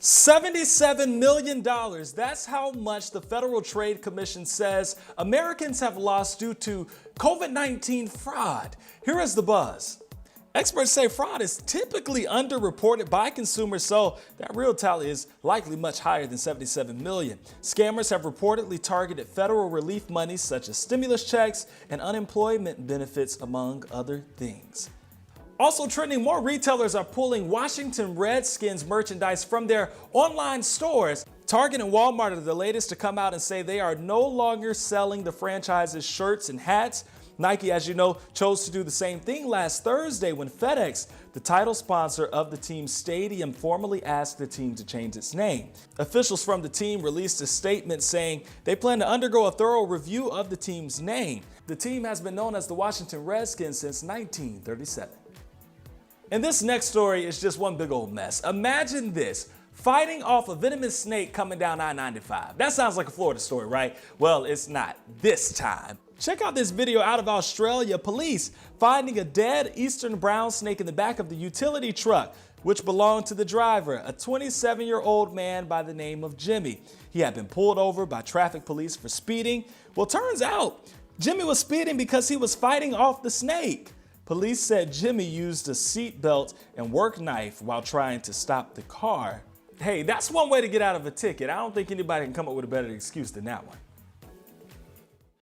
$77 million. That's how much the Federal Trade Commission says Americans have lost due to COVID-19 fraud. Here is the buzz. Experts say fraud is typically underreported by consumers, so that real tally is likely much higher than 77 million. Scammers have reportedly targeted federal relief monies such as stimulus checks and unemployment benefits, among other things. Also trending, more retailers are pulling Washington Redskins merchandise from their online stores. Target and Walmart are the latest to come out and say they are no longer selling the franchise's shirts and hats. Nike, as you know, chose to do the same thing last Thursday when FedEx, the title sponsor of the team's stadium, formally asked the team to change its name. Officials from the team released a statement saying they plan to undergo a thorough review of the team's name. The team has been known as the Washington Redskins since 1937. And this next story is just one big old mess. Imagine this. Fighting off a venomous snake coming down I-95. That sounds like a Florida story, right? Well, it's not this time. Check out this video out of Australia. Police finding a dead eastern brown snake in the back of the utility truck, which belonged to the driver, a 27-year-old man by the name of Jimmy. He had been pulled over by traffic police for speeding. Well, turns out Jimmy was speeding because he was fighting off the snake. Police said Jimmy used a seat belt and work knife while trying to stop the car. Hey, that's one way to get out of a ticket. I don't think anybody can come up with a better excuse than that one.